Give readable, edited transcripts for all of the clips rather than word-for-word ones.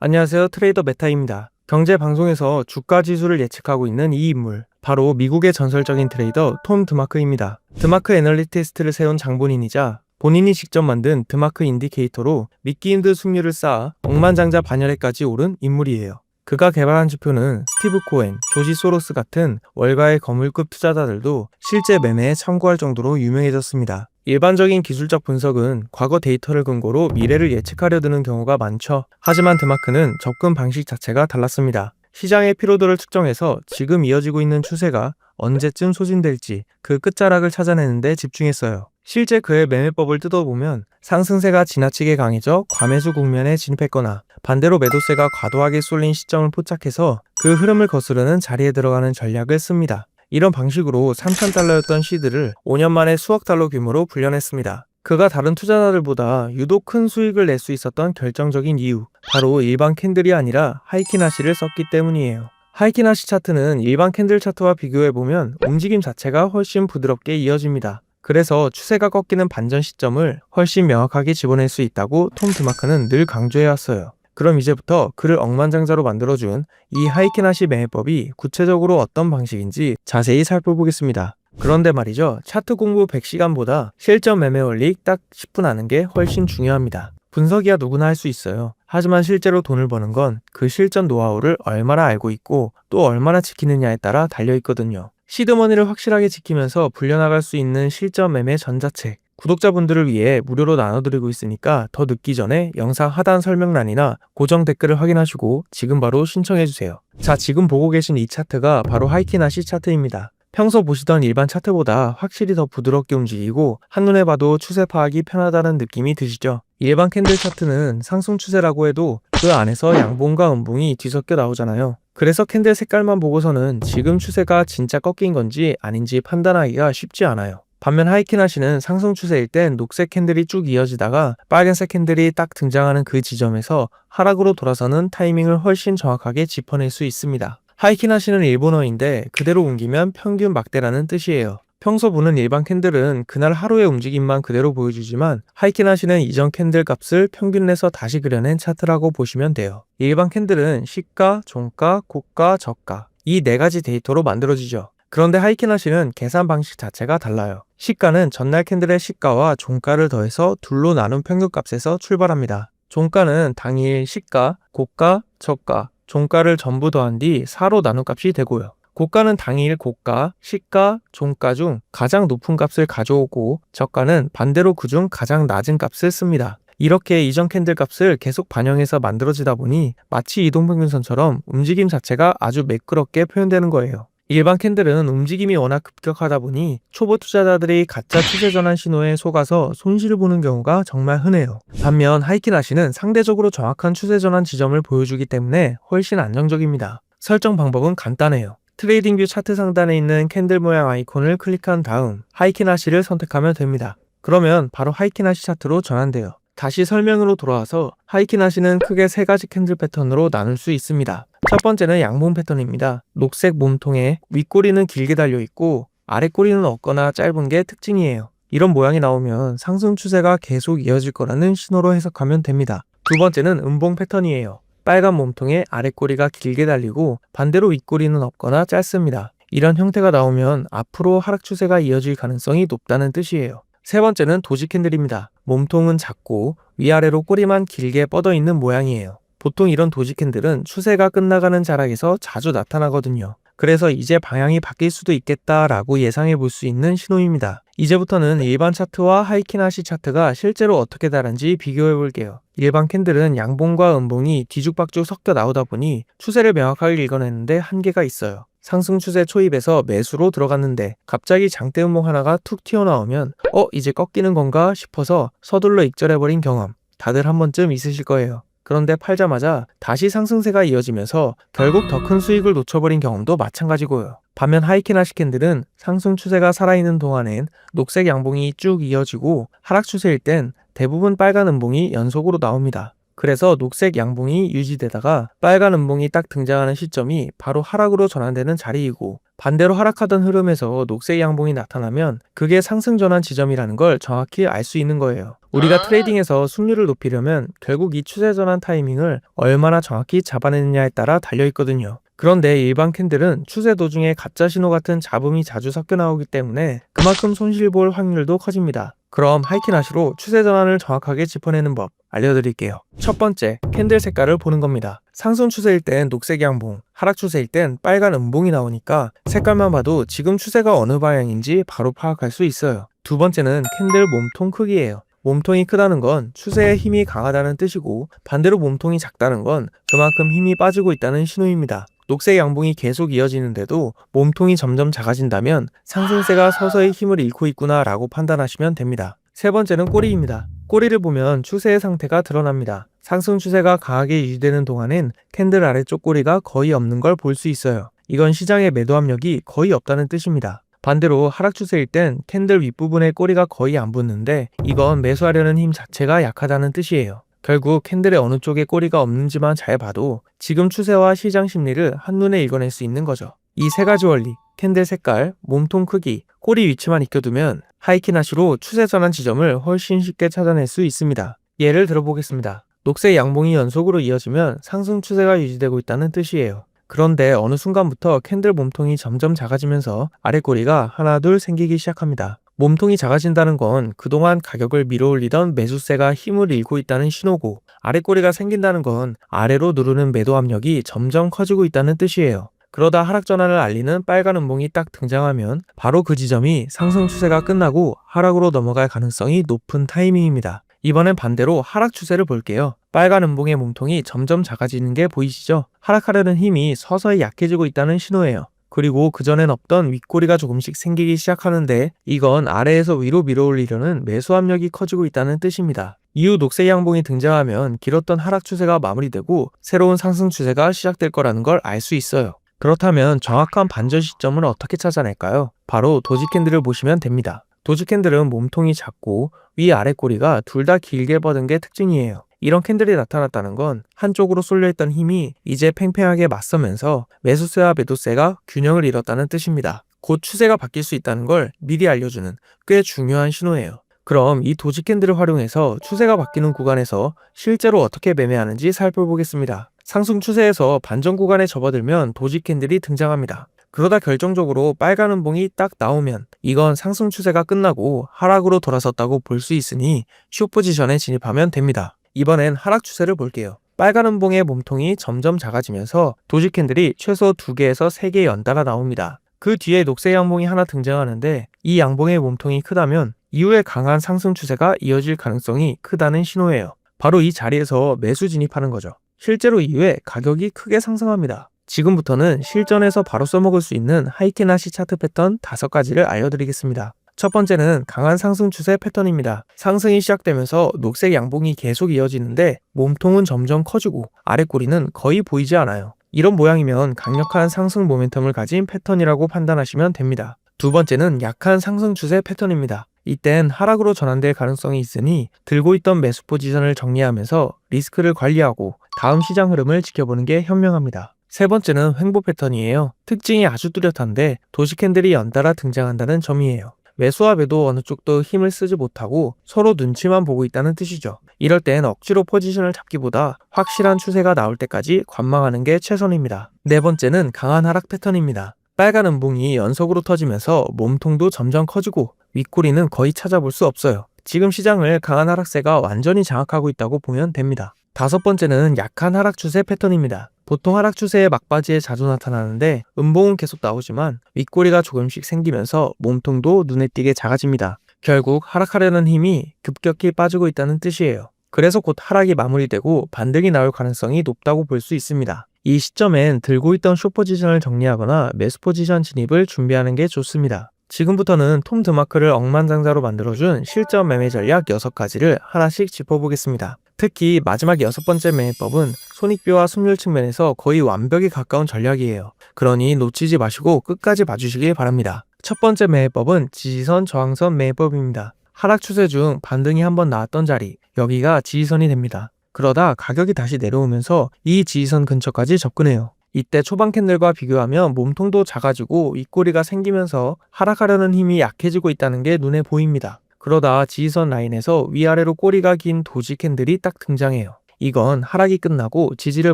안녕하세요. 트레이더 메타입니다. 경제 방송에서 주가 지수를 예측하고 있는 이 인물, 바로 미국의 전설적인 트레이더 톰 드마크입니다. 드마크 애널리티스트를 세운 장본인이자 본인이 직접 만든 드마크 인디케이터로 믿기 힘든 승률을 쌓아 억만장자 반열에까지 오른 인물이에요. 그가 개발한 지표는 스티브 코엔, 조지 소로스 같은 월가의 거물급 투자자들도 실제 매매에 참고할 정도로 유명해졌습니다. 일반적인 기술적 분석은 과거 데이터를 근거로 미래를 예측하려 드는 경우가 많죠. 하지만 드마크는 접근 방식 자체가 달랐습니다. 시장의 피로도를 측정해서 지금 이어지고 있는 추세가 언제쯤 소진될지 그 끝자락을 찾아내는 데 집중했어요. 실제 그의 매매법을 뜯어보면 상승세가 지나치게 강해져 과매수 국면에 진입했거나 반대로 매도세가 과도하게 쏠린 시점을 포착해서 그 흐름을 거스르는 자리에 들어가는 전략을 씁니다. 이런 방식으로 3,000달러였던 시드를 5년 만에 수억 달러 규모로 불려냈습니다. 그가 다른 투자자들보다 유독 큰 수익을 낼 수 있었던 결정적인 이유, 바로 일반 캔들이 아니라 하이키나시를 썼기 때문이에요. 하이키나시 차트는 일반 캔들 차트와 비교해보면 움직임 자체가 훨씬 부드럽게 이어집니다. 그래서 추세가 꺾이는 반전 시점을 훨씬 명확하게 집어낼 수 있다고 톰 드마크는 늘 강조해왔어요. 그럼 이제부터 그를 억만장자로 만들어준 이 하이키나시 매매법이 구체적으로 어떤 방식인지 자세히 살펴보겠습니다. 그런데 말이죠, 차트 공부 100시간보다 실전 매매 원리 딱 10분 아는 게 훨씬 중요합니다. 분석이야 누구나 할 수 있어요. 하지만 실제로 돈을 버는 건 그 실전 노하우를 얼마나 알고 있고 또 얼마나 지키느냐에 따라 달려있거든요. 시드머니를 확실하게 지키면서 불려나갈 수 있는 실전 매매 전자책, 구독자분들을 위해 무료로 나눠드리고 있으니까 더 늦기 전에 영상 하단 설명란이나 고정 댓글을 확인하시고 지금 바로 신청해주세요. 자, 지금 보고 계신 이 차트가 바로 하이키나시 차트입니다. 평소 보시던 일반 차트보다 확실히 더 부드럽게 움직이고 한눈에 봐도 추세 파악이 편하다는 느낌이 드시죠? 일반 캔들 차트는 상승 추세라고 해도 그 안에서 양봉과 음봉이 뒤섞여 나오잖아요. 그래서 캔들 색깔만 보고서는 지금 추세가 진짜 꺾인 건지 아닌지 판단하기가 쉽지 않아요. 반면 하이키나시는 상승 추세일 땐 녹색 캔들이 쭉 이어지다가 빨간색 캔들이 딱 등장하는 그 지점에서 하락으로 돌아서는 타이밍을 훨씬 정확하게 짚어낼 수 있습니다. 하이키나시는 일본어인데 그대로 옮기면 평균 막대라는 뜻이에요. 평소 보는 일반 캔들은 그날 하루의 움직임만 그대로 보여주지만 하이키나시는 이전 캔들 값을 평균 내서 다시 그려낸 차트라고 보시면 돼요. 일반 캔들은 시가, 종가, 고가, 저가 이 네 가지 데이터로 만들어지죠. 그런데 하이키나시는 계산 방식 자체가 달라요. 시가는 전날 캔들의 시가와 종가를 더해서 둘로 나눈 평균값에서 출발합니다. 종가는 당일 시가, 고가, 저가, 종가를 전부 더한 뒤 4로 나눈 값이 되고요. 고가는 당일 고가, 시가, 종가 중 가장 높은 값을 가져오고 저가는 반대로 그중 가장 낮은 값을 씁니다. 이렇게 이전 캔들 값을 계속 반영해서 만들어지다 보니 마치 이동평균선처럼 움직임 자체가 아주 매끄럽게 표현되는 거예요. 일반 캔들은 움직임이 워낙 급격하다 보니 초보 투자자들이 가짜 추세 전환 신호에 속아서 손실을 보는 경우가 정말 흔해요. 반면 하이키나시는 상대적으로 정확한 추세 전환 지점을 보여주기 때문에 훨씬 안정적입니다. 설정 방법은 간단해요. 트레이딩뷰 차트 상단에 있는 캔들 모양 아이콘을 클릭한 다음 하이키나시를 선택하면 됩니다. 그러면 바로 하이키나시 차트로 전환돼요. 다시 설명으로 돌아와서 하이키나시는 크게 세 가지 캔들 패턴으로 나눌 수 있습니다. 첫 번째는 양봉 패턴입니다. 녹색 몸통에 윗꼬리는 길게 달려있고 아랫꼬리는 없거나 짧은 게 특징이에요. 이런 모양이 나오면 상승 추세가 계속 이어질 거라는 신호로 해석하면 됩니다. 두 번째는 음봉 패턴이에요. 빨간 몸통에 아랫꼬리가 길게 달리고 반대로 윗꼬리는 없거나 짧습니다. 이런 형태가 나오면 앞으로 하락 추세가 이어질 가능성이 높다는 뜻이에요. 세 번째는 도지 캔들입니다. 몸통은 작고 위아래로 꼬리만 길게 뻗어 있는 모양이에요. 보통 이런 도지 캔들은 추세가 끝나가는 자락에서 자주 나타나거든요. 그래서 이제 방향이 바뀔 수도 있겠다라고 예상해 볼 수 있는 신호입니다. 이제부터는 일반 차트와 하이키나시 차트가 실제로 어떻게 다른지 비교해 볼게요. 일반 캔들은 양봉과 음봉이 뒤죽박죽 섞여 나오다 보니 추세를 명확하게 읽어내는데 한계가 있어요. 상승 추세 초입에서 매수로 들어갔는데 갑자기 장대 음봉 하나가 툭 튀어나오면 이제 꺾이는 건가 싶어서 서둘러 익절해버린 경험 다들 한 번쯤 있으실 거예요. 그런데 팔자마자 다시 상승세가 이어지면서 결국 더 큰 수익을 놓쳐버린 경험도 마찬가지고요. 반면 하이키나시 캔들은 상승 추세가 살아있는 동안엔 녹색 양봉이 쭉 이어지고 하락 추세일 땐 대부분 빨간 음봉이 연속으로 나옵니다. 그래서 녹색 양봉이 유지되다가 빨간 음봉이 딱 등장하는 시점이 바로 하락으로 전환되는 자리이고, 반대로 하락하던 흐름에서 녹색 양봉이 나타나면 그게 상승 전환 지점이라는 걸 정확히 알 수 있는 거예요. 우리가 트레이딩에서 승률을 높이려면 결국 이 추세 전환 타이밍을 얼마나 정확히 잡아내느냐에 따라 달려있거든요. 그런데 일반 캔들은 추세 도중에 가짜 신호 같은 잡음이 자주 섞여 나오기 때문에 그만큼 손실 볼 확률도 커집니다. 그럼 하이키나시로 추세 전환을 정확하게 짚어내는 법 알려드릴게요. 첫 번째, 캔들 색깔을 보는 겁니다. 상승 추세일 땐 녹색 양봉, 하락 추세일 땐 빨간 음봉이 나오니까 색깔만 봐도 지금 추세가 어느 방향인지 바로 파악할 수 있어요. 두 번째는 캔들 몸통 크기예요. 몸통이 크다는 건 추세에 힘이 강하다는 뜻이고, 반대로 몸통이 작다는 건 그만큼 힘이 빠지고 있다는 신호입니다. 녹색 양봉이 계속 이어지는데도 몸통이 점점 작아진다면 상승세가 서서히 힘을 잃고 있구나 라고 판단하시면 됩니다. 세 번째는 꼬리입니다. 꼬리를 보면 추세의 상태가 드러납니다. 상승 추세가 강하게 유지되는 동안엔 캔들 아래쪽 꼬리가 거의 없는 걸 볼 수 있어요. 이건 시장의 매도 압력이 거의 없다는 뜻입니다. 반대로 하락 추세일 땐 캔들 윗부분에 꼬리가 거의 안 붙는데, 이건 매수하려는 힘 자체가 약하다는 뜻이에요. 결국 캔들의 어느 쪽에 꼬리가 없는지만 잘 봐도 지금 추세와 시장 심리를 한눈에 읽어낼 수 있는 거죠. 이 세 가지 원리, 캔들 색깔, 몸통 크기, 꼬리 위치만 익혀두면 하이키나시로 추세 전환 지점을 훨씬 쉽게 찾아낼 수 있습니다. 예를 들어보겠습니다. 녹색 양봉이 연속으로 이어지면 상승 추세가 유지되고 있다는 뜻이에요. 그런데 어느 순간부터 캔들 몸통이 점점 작아지면서 아래 꼬리가 하나 둘 생기기 시작합니다. 몸통이 작아진다는 건 그동안 가격을 밀어올리던 매수세가 힘을 잃고 있다는 신호고, 아래 꼬리가 생긴다는 건 아래로 누르는 매도 압력이 점점 커지고 있다는 뜻이에요. 그러다 하락 전환을 알리는 빨간 음봉이 딱 등장하면 바로 그 지점이 상승 추세가 끝나고 하락으로 넘어갈 가능성이 높은 타이밍입니다. 이번엔 반대로 하락 추세를 볼게요. 빨간 음봉의 몸통이 점점 작아지는 게 보이시죠? 하락하려는 힘이 서서히 약해지고 있다는 신호예요. 그리고 그전엔 없던 윗꼬리가 조금씩 생기기 시작하는데, 이건 아래에서 위로 밀어올리려는 매수 압력이 커지고 있다는 뜻입니다. 이후 녹색 양봉이 등장하면 길었던 하락 추세가 마무리되고 새로운 상승 추세가 시작될 거라는 걸 알 수 있어요. 그렇다면 정확한 반전 시점을 어떻게 찾아낼까요? 바로 도지 캔들을 보시면 됩니다. 도지 캔들은 몸통이 작고 위아래 꼬리가 둘 다 길게 뻗은 게 특징이에요. 이런 캔들이 나타났다는 건 한쪽으로 쏠려있던 힘이 이제 팽팽하게 맞서면서 매수세와 매도세가 균형을 잃었다는 뜻입니다. 곧 추세가 바뀔 수 있다는 걸 미리 알려주는 꽤 중요한 신호예요. 그럼 이 도지 캔들을 활용해서 추세가 바뀌는 구간에서 실제로 어떻게 매매하는지 살펴보겠습니다. 상승 추세에서 반전 구간에 접어들면 도지 캔들이 등장합니다. 그러다 결정적으로 빨간 음봉이 딱 나오면 이건 상승 추세가 끝나고 하락으로 돌아섰다고 볼 수 있으니 숏 포지션에 진입하면 됩니다. 이번엔 하락 추세를 볼게요. 빨간 음봉의 몸통이 점점 작아지면서 도지 캔들이 최소 2개에서 3개 연달아 나옵니다. 그 뒤에 녹색 양봉이 하나 등장하는데, 이 양봉의 몸통이 크다면 이후에 강한 상승 추세가 이어질 가능성이 크다는 신호예요. 바로 이 자리에서 매수 진입하는 거죠. 실제로 이후에 가격이 크게 상승합니다. 지금부터는 실전에서 바로 써먹을 수 있는 하이키나시 차트 패턴 5가지를 알려드리겠습니다. 첫 번째는 강한 상승 추세 패턴입니다. 상승이 시작되면서 녹색 양봉이 계속 이어지는데 몸통은 점점 커지고 아래 꼬리는 거의 보이지 않아요. 이런 모양이면 강력한 상승 모멘텀을 가진 패턴이라고 판단하시면 됩니다. 두 번째는 약한 상승 추세 패턴입니다. 이땐 하락으로 전환될 가능성이 있으니 들고 있던 매수 포지션을 정리하면서 리스크를 관리하고 다음 시장 흐름을 지켜보는 게 현명합니다. 세 번째는 횡보 패턴이에요. 특징이 아주 뚜렷한데 도지 캔들이 연달아 등장한다는 점이에요. 매수와 매도 어느 쪽도 힘을 쓰지 못하고 서로 눈치만 보고 있다는 뜻이죠. 이럴 땐 억지로 포지션을 잡기보다 확실한 추세가 나올 때까지 관망하는 게 최선입니다. 네 번째는 강한 하락 패턴입니다. 빨간 음봉이 연속으로 터지면서 몸통도 점점 커지고 윗꼬리는 거의 찾아볼 수 없어요. 지금 시장을 강한 하락세가 완전히 장악하고 있다고 보면 됩니다. 다섯 번째는 약한 하락 추세 패턴입니다. 보통 하락 추세의 막바지에 자주 나타나는데 음봉은 계속 나오지만 윗꼬리가 조금씩 생기면서 몸통도 눈에 띄게 작아집니다. 결국 하락하려는 힘이 급격히 빠지고 있다는 뜻이에요. 그래서 곧 하락이 마무리되고 반등이 나올 가능성이 높다고 볼 수 있습니다. 이 시점엔 들고 있던 숏 포지션을 정리하거나 매수 포지션 진입을 준비하는 게 좋습니다. 지금부터는 톰 드마크를 억만장자로 만들어준 실전 매매 전략 6가지를 하나씩 짚어보겠습니다. 특히 마지막 6번째 매매법은 손익비와 승률 측면에서 거의 완벽에 가까운 전략이에요. 그러니 놓치지 마시고 끝까지 봐주시길 바랍니다. 첫 번째 매매법은 지지선 저항선 매매법입니다. 하락 추세 중 반등이 한번 나왔던 자리, 여기가 지지선이 됩니다. 그러다 가격이 다시 내려오면서 이 지지선 근처까지 접근해요. 이때 초반 캔들과 비교하면 몸통도 작아지고 윗꼬리가 생기면서 하락하려는 힘이 약해지고 있다는 게 눈에 보입니다. 그러다 지지선 라인에서 위아래로 꼬리가 긴 도지 캔들이 딱 등장해요. 이건 하락이 끝나고 지지를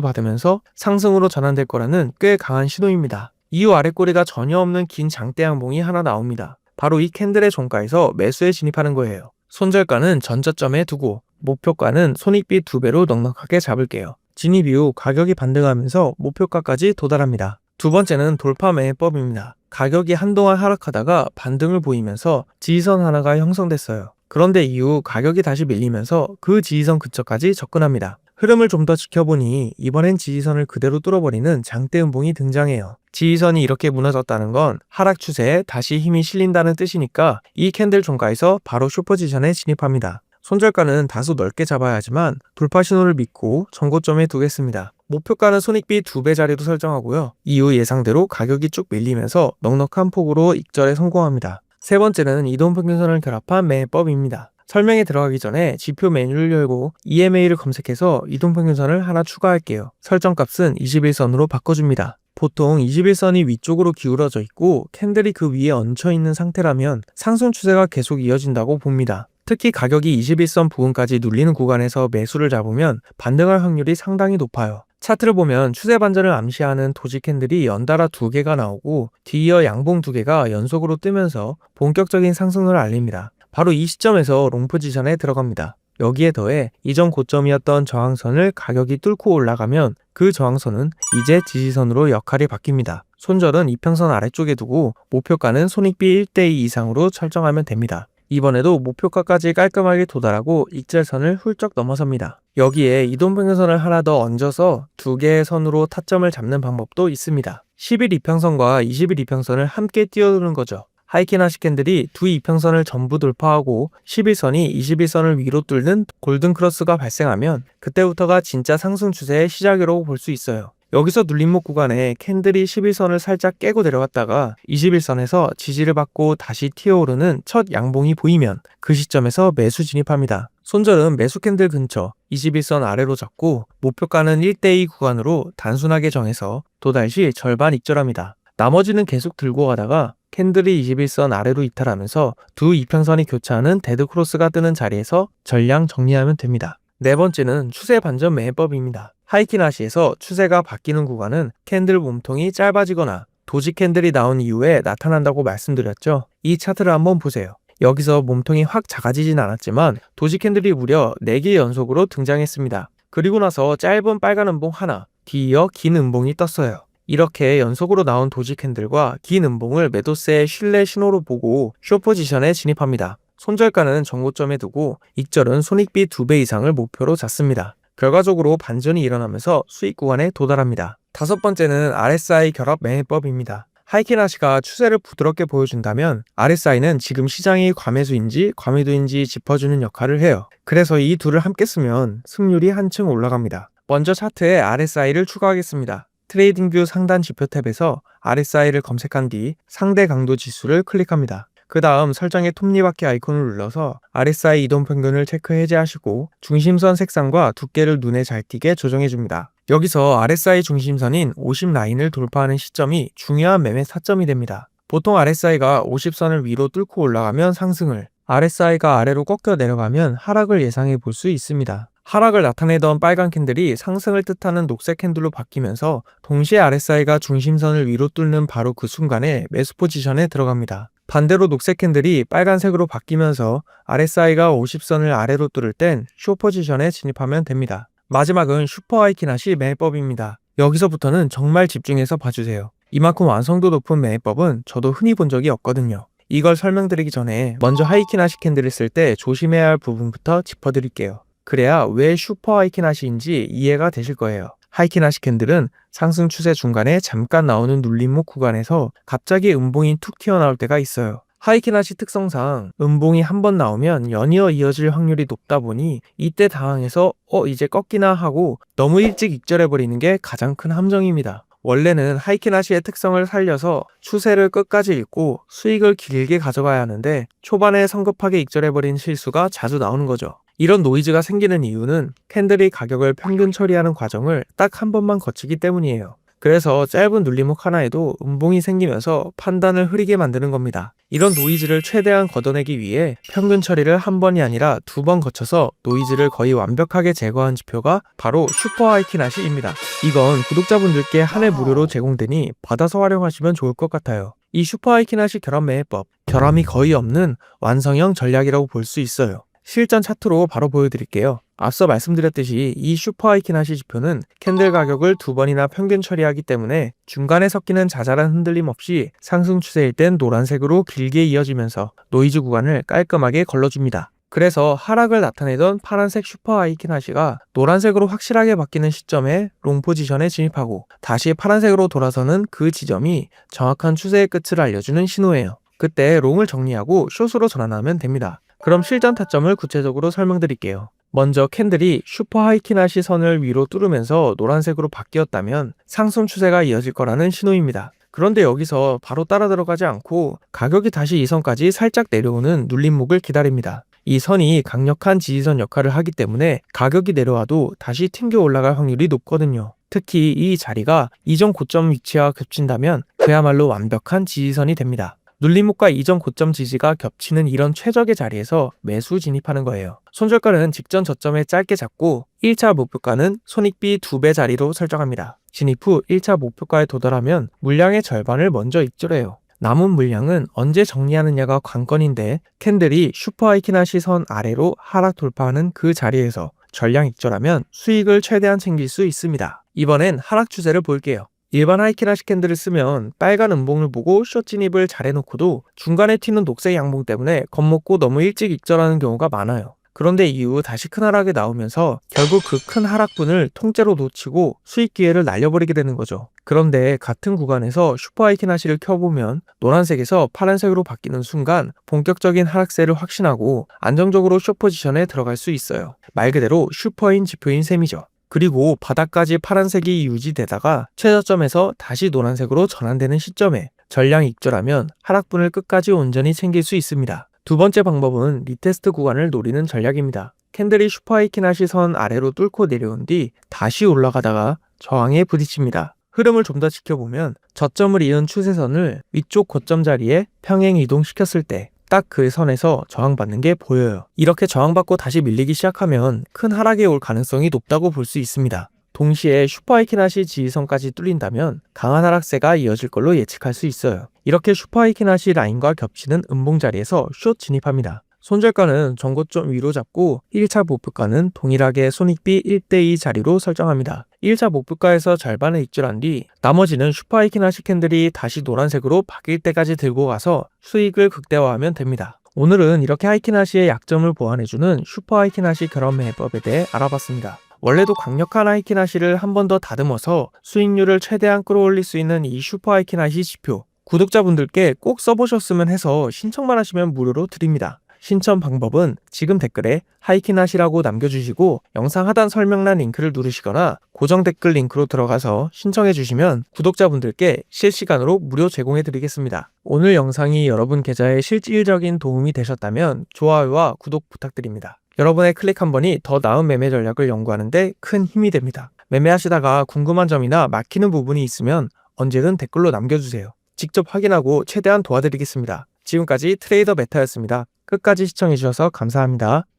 받으면서 상승으로 전환될 거라는 꽤 강한 신호입니다. 이후 아랫꼬리가 전혀 없는 긴 장대 양봉이 하나 나옵니다. 바로 이 캔들의 종가에서 매수에 진입하는 거예요. 손절가는 전저점에 두고 목표가는 손익비 2배로 넉넉하게 잡을게요. 진입 이후 가격이 반등하면서 목표가까지 도달합니다. 두 번째는 돌파 매매법입니다. 가격이 한동안 하락하다가 반등을 보이면서 지지선 하나가 형성됐어요. 그런데 이후 가격이 다시 밀리면서 그 지지선 근처까지 접근합니다. 흐름을 좀 더 지켜보니 이번엔 지지선을 그대로 뚫어버리는 장대 음봉이 등장해요. 지지선이 이렇게 무너졌다는 건 하락 추세에 다시 힘이 실린다는 뜻이니까 이 캔들 종가에서 바로 슈퍼지션에 진입합니다. 손절가는 다소 넓게 잡아야 하지만 돌파 신호를 믿고 전고점에 두겠습니다. 목표가는 손익비 2배 자리로 설정하고요. 이후 예상대로 가격이 쭉 밀리면서 넉넉한 폭으로 익절에 성공합니다. 세 번째는 이동평균선을 결합한 매매법입니다. 설명에 들어가기 전에 지표 메뉴를 열고 EMA를 검색해서 이동평균선을 하나 추가할게요. 설정값은 21선으로 바꿔줍니다. 보통 21선이 위쪽으로 기울어져 있고 캔들이 그 위에 얹혀 있는 상태라면 상승 추세가 계속 이어진다고 봅니다. 특히 가격이 21선 부근까지 눌리는 구간에서 매수를 잡으면 반등할 확률이 상당히 높아요. 차트를 보면 추세 반전을 암시하는 도지 캔들이 연달아 2개가 나오고 뒤이어 양봉 2개가 연속으로 뜨면서 본격적인 상승을 알립니다. 바로 이 시점에서 롱 포지션에 들어갑니다. 여기에 더해 이전 고점이었던 저항선을 가격이 뚫고 올라가면 그 저항선은 이제 지지선으로 역할이 바뀝니다. 손절은 이평선 아래쪽에 두고 목표가는 손익비 1대2 이상으로 설정하면 됩니다. 이번에도 목표가까지 깔끔하게 도달하고 익절선을 훌쩍 넘어섭니다. 여기에 이동평균선을 하나 더 얹어서 2개의 선으로 타점을 잡는 방법도 있습니다. 10일 이평선과 20일 이평선을 함께 띄워두는 거죠. 하이키나시 캔들이 두 이평선을 전부 돌파하고 11선이 21선을 위로 뚫는 골든 크로스가 발생하면 그때부터가 진짜 상승 추세의 시작이라고 볼 수 있어요. 여기서 눌림목 구간에 캔들이 11선을 살짝 깨고 내려갔다가 21선에서 지지를 받고 다시 튀어오르는 첫 양봉이 보이면 그 시점에서 매수 진입합니다. 손절은 매수 캔들 근처 21선 아래로 잡고 목표가는 1대2 구간으로 단순하게 정해서 도달시 절반 익절합니다. 나머지는 계속 들고 가다가 캔들이 21선 아래로 이탈하면서 두 이평선이 교차하는 데드크로스가 뜨는 자리에서 전량 정리하면 됩니다. 네 번째는 추세 반전 매매법입니다. 하이키나시에서 추세가 바뀌는 구간은 캔들 몸통이 짧아지거나 도지 캔들이 나온 이후에 나타난다고 말씀드렸죠. 이 차트를 한번 보세요. 여기서 몸통이 확 작아지진 않았지만 도지 캔들이 무려 4개 연속으로 등장했습니다. 그리고 나서 짧은 빨간 음봉 하나, 뒤이어 긴 음봉이 떴어요. 이렇게 연속으로 나온 도지 캔들과 긴 음봉을 매도세의 신뢰 신호로 보고 숏포지션에 진입합니다. 손절가는 전고점에 두고 익절은 손익비 2배 이상을 목표로 잡습니다. 결과적으로 반전이 일어나면서 수익 구간에 도달합니다. 다섯 번째는 RSI 결합 매매법입니다. 하이키나시가 추세를 부드럽게 보여준다면 RSI는 지금 시장이 과매수인지 과매도인지 짚어주는 역할을 해요. 그래서 이 둘을 함께 쓰면 승률이 한층 올라갑니다. 먼저 차트에 RSI를 추가하겠습니다. 트레이딩뷰 상단 지표 탭에서 RSI를 검색한 뒤 상대 강도 지수를 클릭합니다. 그 다음 설정의 톱니바퀴 아이콘을 눌러서 RSI 이동평균을 체크 해제하시고 중심선 색상과 두께를 눈에 잘 띄게 조정해줍니다. 여기서 RSI 중심선인 50 라인을 돌파하는 시점이 중요한 매매 타점이 됩니다. 보통 RSI가 50선을 위로 뚫고 올라가면 상승을, RSI가 아래로 꺾여 내려가면 하락을 예상해 볼 수 있습니다. 하락을 나타내던 빨간 캔들이 상승을 뜻하는 녹색 캔들로 바뀌면서 동시에 RSI가 중심선을 위로 뚫는 바로 그 순간에 매수 포지션에 들어갑니다. 반대로 녹색 캔들이 빨간색으로 바뀌면서 RSI가 50선을 아래로 뚫을 땐 숏 포지션에 진입하면 됩니다. 마지막은 슈퍼 하이키나시 매매법입니다. 여기서부터는 정말 집중해서 봐주세요. 이만큼 완성도 높은 매매법은 저도 흔히 본 적이 없거든요. 이걸 설명드리기 전에 먼저 하이키나시 캔들을 쓸 때 조심해야 할 부분부터 짚어드릴게요. 그래야 왜 슈퍼 하이키나시인지 이해가 되실 거예요. 하이키나시 캔들은 상승 추세 중간에 잠깐 나오는 눌림목 구간에서 갑자기 음봉이 툭 튀어나올 때가 있어요. 하이키나시 특성상 음봉이 한 번 나오면 연이어 이어질 확률이 높다 보니 이때 당황해서 이제 꺾이나 하고 너무 일찍 익절해버리는 게 가장 큰 함정입니다. 원래는 하이키나시의 특성을 살려서 추세를 끝까지 읽고 수익을 길게 가져가야 하는데 초반에 성급하게 익절해버린 실수가 자주 나오는 거죠. 이런 노이즈가 생기는 이유는 캔들이 가격을 평균 처리하는 과정을 딱 한 번만 거치기 때문이에요. 그래서 짧은 눌림목 하나에도 음봉이 생기면서 판단을 흐리게 만드는 겁니다. 이런 노이즈를 최대한 걷어내기 위해 평균 처리를 한 번이 아니라 2번 거쳐서 노이즈를 거의 완벽하게 제거한 지표가 바로 슈퍼 하이키나시입니다. 이건 구독자분들께 한 해 무료로 제공되니 받아서 활용하시면 좋을 것 같아요. 이 슈퍼 하이키나시 결함 매매법, 결함이 거의 없는 완성형 전략이라고 볼 수 있어요. 실전 차트로 바로 보여드릴게요. 앞서 말씀드렸듯이 이 슈퍼 하이키나시 지표는 캔들 가격을 2번이나 평균 처리하기 때문에 중간에 섞이는 자잘한 흔들림 없이 상승 추세일 땐 노란색으로 길게 이어지면서 노이즈 구간을 깔끔하게 걸러줍니다. 그래서 하락을 나타내던 파란색 슈퍼 하이키나시가 노란색으로 확실하게 바뀌는 시점에 롱 포지션에 진입하고 다시 파란색으로 돌아서는 그 지점이 정확한 추세의 끝을 알려주는 신호예요. 그때 롱을 정리하고 숏으로 전환하면 됩니다. 그럼 실전 타점을 구체적으로 설명드릴게요. 먼저 캔들이 슈퍼 하이키나시 선을 위로 뚫으면서 노란색으로 바뀌었다면 상승 추세가 이어질 거라는 신호입니다. 그런데 여기서 바로 따라 들어가지 않고 가격이 다시 이 선까지 살짝 내려오는 눌림목을 기다립니다. 이 선이 강력한 지지선 역할을 하기 때문에 가격이 내려와도 다시 튕겨 올라갈 확률이 높거든요. 특히 이 자리가 이전 고점 위치와 겹친다면 그야말로 완벽한 지지선이 됩니다. 눌림목과 이전 고점 지지가 겹치는 이런 최적의 자리에서 매수 진입하는 거예요. 손절가는 직전 저점에 짧게 잡고 1차 목표가는 손익비 2배 자리로 설정합니다. 진입 후 1차 목표가에 도달하면 물량의 절반을 먼저 익절해요. 남은 물량은 언제 정리하느냐가 관건인데 캔들이 슈퍼 하이키나시 선 아래로 하락 돌파하는 그 자리에서 전량 익절하면 수익을 최대한 챙길 수 있습니다. 이번엔 하락 추세를 볼게요. 일반 하이키나시 캔들을 쓰면 빨간 음봉을 보고 숏 진입을 잘 해놓고도 중간에 튀는 녹색 양봉 때문에 겁먹고 너무 일찍 익절하는 경우가 많아요. 그런데 이후 다시 큰 하락이 나오면서 결국 그 큰 하락분을 통째로 놓치고 수익 기회를 날려버리게 되는 거죠. 그런데 같은 구간에서 슈퍼 하이키나시를 켜보면 노란색에서 파란색으로 바뀌는 순간 본격적인 하락세를 확신하고 안정적으로 숏 포지션에 들어갈 수 있어요. 말 그대로 슈퍼인 지표인 셈이죠. 그리고 바닥까지 파란색이 유지되다가 최저점에서 다시 노란색으로 전환되는 시점에 전량 익절하면 하락분을 끝까지 온전히 챙길 수 있습니다. 두 번째 방법은 리테스트 구간을 노리는 전략입니다. 캔들이 슈퍼 하이키나시 선 아래로 뚫고 내려온 뒤 다시 올라가다가 저항에 부딪힙니다. 흐름을 좀 더 지켜보면 저점을 이은 추세선을 위쪽 고점 자리에 평행 이동시켰을 때 딱 그 선에서 저항받는 게 보여요. 이렇게 저항받고 다시 밀리기 시작하면 큰 하락이 올 가능성이 높다고 볼 수 있습니다. 동시에 슈퍼 하이키나시 지지선까지 뚫린다면 강한 하락세가 이어질 걸로 예측할 수 있어요. 이렇게 슈퍼 하이키나시 라인과 겹치는 음봉 자리에서 숏 진입합니다. 손절가는 전고점 위로 잡고 1차 목표가는 동일하게 손익비 1대2 자리로 설정합니다. 1차 목표가에서 절반을 익절한 뒤 나머지는 슈퍼 하이키나시 캔들이 다시 노란색으로 바뀔 때까지 들고 가서 수익을 극대화하면 됩니다. 오늘은 이렇게 하이키나시의 약점을 보완해주는 슈퍼 하이키나시 결합 매매법에 대해 알아봤습니다. 원래도 강력한 하이키나시를 한 번 더 다듬어서 수익률을 최대한 끌어올릴 수 있는 이 슈퍼 하이키나시 지표 구독자분들께 꼭 써보셨으면 해서 신청만 하시면 무료로 드립니다. 신청 방법은 지금 댓글에 하이키나시라고 남겨주시고 영상 하단 설명란 링크를 누르시거나 고정 댓글 링크로 들어가서 신청해 주시면 구독자분들께 실시간으로 무료 제공해 드리겠습니다. 오늘 영상이 여러분 계좌에 실질적인 도움이 되셨다면 좋아요와 구독 부탁드립니다. 여러분의 클릭 한 번이 더 나은 매매 전략을 연구하는 데 큰 힘이 됩니다. 매매하시다가 궁금한 점이나 막히는 부분이 있으면 언제든 댓글로 남겨주세요. 직접 확인하고 최대한 도와드리겠습니다. 지금까지 트레이더 메타였습니다. 끝까지 시청해주셔서 감사합니다.